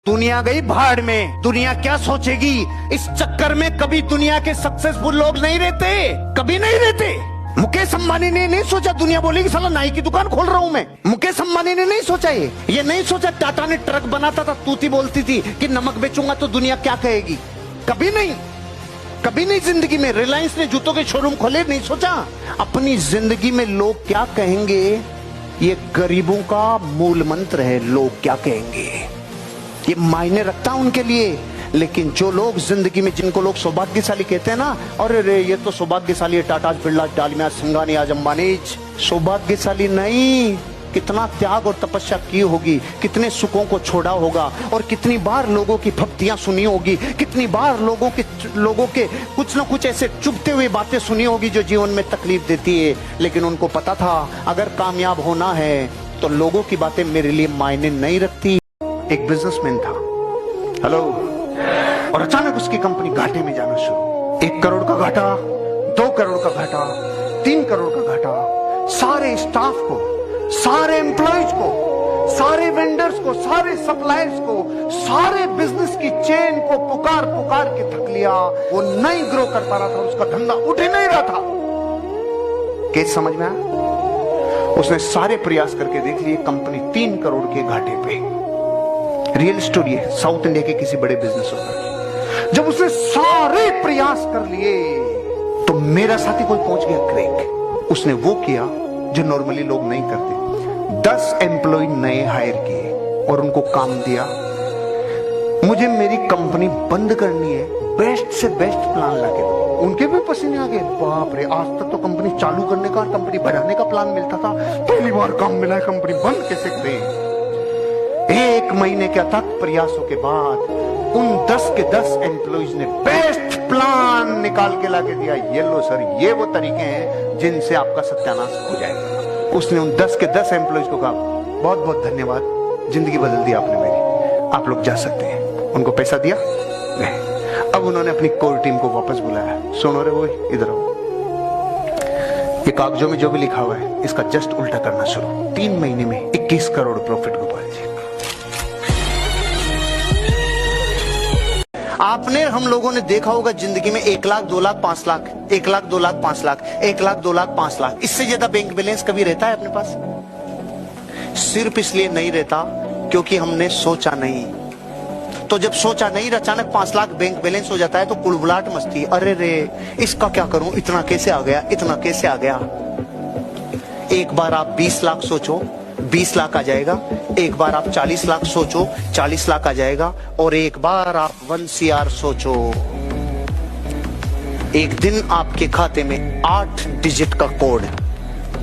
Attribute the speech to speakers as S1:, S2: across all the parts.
S1: दुनिया गई भाड़ में। दुनिया क्या सोचेगी इस चक्कर में? कभी दुनिया के सक्सेसफुल लोग नहीं रहते, कभी नहीं रहते। मुकेश अंबानी ने नहीं सोचा दुनिया बोलेगी साला नाई की दुकान खोल रहा हूं मैं। मुकेश अंबानी ने नहीं सोचा ये नहीं सोचा। टाटा ने ट्रक बनाता था, तूती बोलती थी कि नमक बेचूंगा तो दुनिया क्या कहेगी। कभी नहीं, कभी नहीं जिंदगी में। रिलायंस ने जूतों के शोरूम खोले, नहीं सोचा अपनी जिंदगी में लोग क्या कहेंगे। ये गरीबों का मूल मंत्र है, लोग क्या कहेंगे, ये मायने रखता है उनके लिए। लेकिन जो लोग जिंदगी में, जिनको लोग सौभाग्यशाली कहते हैं ना, अरे रे ये तो सौभाग्यशाली है, टाटा बिरला डालमिया सिंघानी आज अंबानी। सौभाग्यशाली नहीं, कितना त्याग और तपस्या की होगी, कितने सुखों को छोड़ा होगा, और कितनी बार लोगों की भक्तियां सुनी होगी, कितनी बार लोगों के कुछ ना कुछ ऐसे चुभते हुए बातें सुनी होगी जो जीवन में तकलीफ देती है। लेकिन उनको पता था अगर कामयाब होना है तो लोगों की बातें मेरे लिए मायने नहीं रखती। एक बिजनेसमैन था, हेलो, और अचानक उसकी कंपनी घाटे में जाना शुरू। 1 करोड़ का घाटा, 2 करोड़ का घाटा, 3 करोड़ का घाटा। सारे स्टाफ को, सारे एम्प्लॉयज को, सारे वेंडर्स को, सारे सप्लायर्स को, सारे बिजनेस की चेन को पुकार पुकार के थक लिया। वो नहीं ग्रो कर पा रहा था, उसका धंधा उठ ही नहीं रहा था। केस समझ में आया? उसने सारे प्रयास करके देख लिए, कंपनी 3 करोड़ के घाटे पे। रियल स्टोरी है, साउथ इंडिया के किसी बड़े बिजनेस ओनर की। जब उसने सारे प्रयास कर लिए तो मेरा साथी कोई पहुंच गया क्रैक। उसने वो किया जो नॉर्मली लोग नहीं करते। 10 एम्प्लॉय नए हायर किए और उनको काम दिया। मुझे मेरी कंपनी बंद करनी है, बेस्ट से बेस्ट प्लान लाके दो। उनके भी पसीने आ गए। बाप रे, आज तक तो कंपनी चालू करने का, कंपनी बढ़ाने का प्लान मिलता था, पहली बार काम मिला है, कंपनी बंद कैसे करें। 1 महीने के अथक प्रयासों के बाद उन 10 के 10 एम्प्लॉइज ने बेस्ट प्लान निकाल के लाके दिया। ये लो सर, ये वो तरीके हैं जिनसे आपका सत्यानाश हो जाएगा। उसने उन 10 के 10 एम्प्लॉइज को कहा, बहुत बहुत धन्यवाद, जिंदगी बदल दी आपने मेरी, आप लोग जा सकते हैं। उनको पैसा दिया, गए। अब उन्होंने अपनी कोर टीम को वापस बुलाया। सुनो रे वो, इधर आओ, ये कागजों में जो भी लिखा हुआ है इसका जस्ट उल्टा करना शुरू। 3 महीने में 21 करोड़ प्रॉफिट गोपाल जी। आपने, हम लोगों ने देखा होगा जिंदगी में 1 लाख, 2 लाख, 5 लाख, 1 लाख, 2 लाख, 5 लाख, 1 लाख, 2 लाख, 5 लाख, इससे ज्यादा बैंक बैलेंस कभी रहता है अपने पास? सिर्फ इसलिए नहीं रहता क्योंकि हमने सोचा नहीं। तो जब सोचा नहीं, अचानक 5 लाख बैंक बैलेंस हो जाता है तो कुलबुलाहट मचती है, अरे रे इसका क्या करूं, इतना कैसे आ गया, इतना कैसे आ गया। एक बार आप 20 लाख सोचो, 20 लाख आ जाएगा। एक बार आप 40 लाख सोचो, 40 लाख आ जाएगा। और एक बार आप 1 CR सोचो, एक दिन आपके खाते में 8 डिजिट का कोड,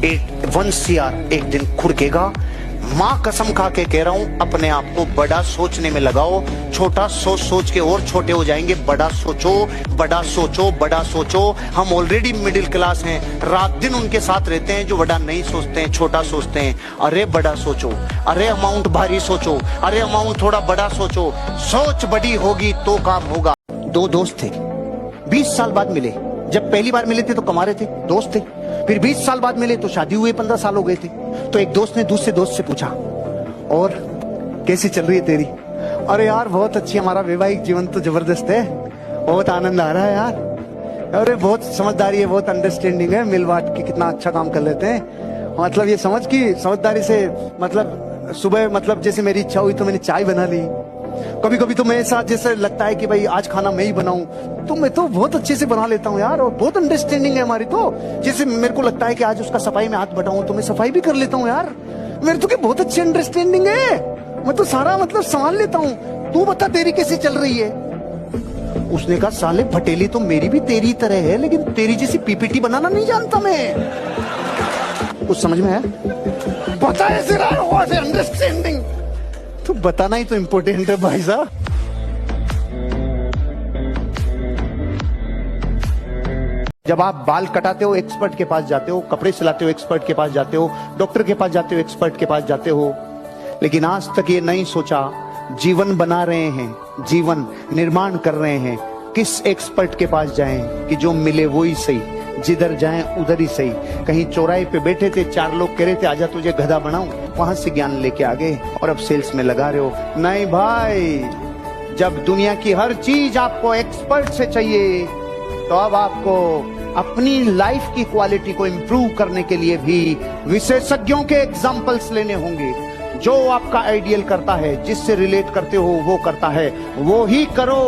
S1: 1 CR एक दिन खुड़केगा। मां कसम खा के कह रहा हूं, अपने आप को बड़ा सोचने में लगाओ। छोटा सोच सोच के और छोटे हो जाएंगे। बड़ा सोचो, बड़ा सोचो, बड़ा सोचो। हम ऑलरेडी मिडिल क्लास हैं, रात दिन उनके साथ रहते हैं जो बड़ा नहीं सोचते हैं, छोटा सोचते हैं। अरे बड़ा सोचो, अरे अमाउंट भारी सोचो, अरे अमाउंट थोड़ा बड़ा सोचो। सोच बड़ी होगी तो काम होगा। 2 दोस्त थे, 20 साल बाद मिले। जब पहली बार मिले थे तो कमा रहे थे, दोस्त थे। फिर 20 साल बाद मिले तो शादी हुए, 15 साल हो गए थे। तो एक दोस्त ने दूसरे दोस्त से पूछा, और कैसी चल रही है तेरी? अरे यार बहुत अच्छी, हमारा वैवाहिक जीवन तो जबरदस्त है, बहुत आनंद आ रहा है यार। अरे बहुत समझदारी है, बहुत अंडरस्टैंडिंग है, मिल बांट के कितना अच्छा काम कर लेते हैं। मतलब ये समझ की समझदारी से, मतलब सुबह, मतलब जैसे मेरी इच्छा हुई तो मैंने चाय बना ली। कभी कभी तो मेरे साथ जैसे लगता है कि भाई आज खाना मैं ही बनाऊं, तो मैं तो बहुत अच्छे से बना लेता हूं यार। और बहुत अंडरस्टैंडिंग है हमारी। तो जैसे मेरे को लगता है कि आज उसका सफाई में हाथ बटाऊं तो मैं सफाई भी कर लेता हूं यार। मेरे तो क्या बहुत अच्छी अंडरस्टैंडिंग है, मैं तो सारा मतलब संभाल लेता हूं। तू बता तेरी कैसी चल रही है? उसने कहा, साले भटेली तो मेरी भी तेरी तरह है, लेकिन तेरी जैसी PPT बनाना नहीं जानता मैं। कुछ समझ में है? पता है सिर्फ अंडरस्टैंडिंग तो बताना ही तो इम्पोर्टेंट है भाई साहब। जब आप बाल कटाते हो एक्सपर्ट के पास जाते हो, कपड़े सिलाते हो एक्सपर्ट के पास जाते हो, डॉक्टर के पास जाते हो एक्सपर्ट के पास जाते हो, लेकिन आज तक ये नहीं सोचा जीवन बना रहे हैं, जीवन निर्माण कर रहे हैं, किस एक्सपर्ट के पास जाएं कि जो मिले वो ही सही, जिधर जाएं उधर ही सही। कहीं चौराहे पे बैठे थे, 4 लोग कह रहे थे आजा तुझे गधा बनाऊं, वहां से ज्ञान लेके आ गए और अब सेल्स में लगा रहे हो। नहीं भाई, जब दुनिया की हर चीज आपको एक्सपर्ट से चाहिए तो अब आपको अपनी लाइफ की क्वालिटी को इंप्रूव करने के लिए भी विशेषज्ञों के एग्जाम्पल्स लेने होंगे। जो आपका आइडियल करता है, जिससे रिलेट करते हो वो करता है, वो ही करो।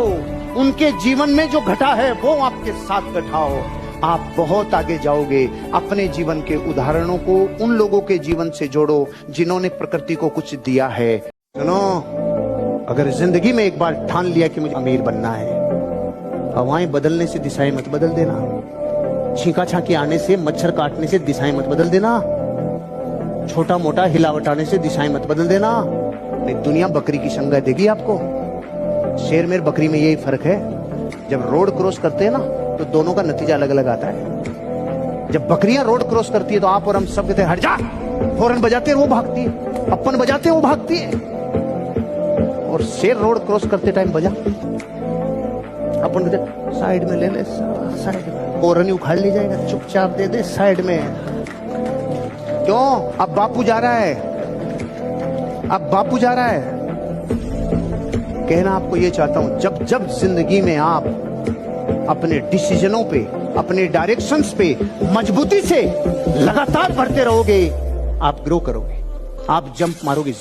S1: उनके जीवन में जो घटा है वो आपके साथ घटाओ, आप बहुत आगे जाओगे। अपने जीवन के उदाहरणों को उन लोगों के जीवन से जोड़ो जिन्होंने प्रकृति को कुछ दिया है। सुनो, अगर जिंदगी में एक बार ठान लिया कि मुझे अमीर बनना है, हवाएं बदलने से दिशाएं मत बदल देना, छींका छाकी आने से, मच्छर काटने से दिशाएं मत बदल देना, छोटा मोटा हिलावट आने से दिशाएं मत बदल देना। नहीं, दुनिया बकरी की संगत देगी आपको। शेर में बकरी में यही फर्क है, जब रोड क्रॉस करते हैं ना तो दोनों का नतीजा अलग अलग आता है। जब बकरियां रोड क्रॉस करती है तो आप और हम सब कहते हैं हट जा, हॉर्न बजाते हैं वो भागती है, अपन बजाते हैं वो भागती है। और शेर रोड क्रॉस करते टाइम बजा, अपन कहते साइड में ले ले, साइड में, हॉर्न उखाड़ ली जाएगा, चुपचाप दे दे साइड में। क्यों? अब बापू जा रहा है, अब बापू जा रहा है। कहना आपको ये चाहता हूं, जब जब जिंदगी में आप अपने डिसीजनों पे, अपने डायरेक्शंस पे मजबूती से लगातार बढ़ते रहोगे, आप ग्रो करोगे, आप जंप मारोगे।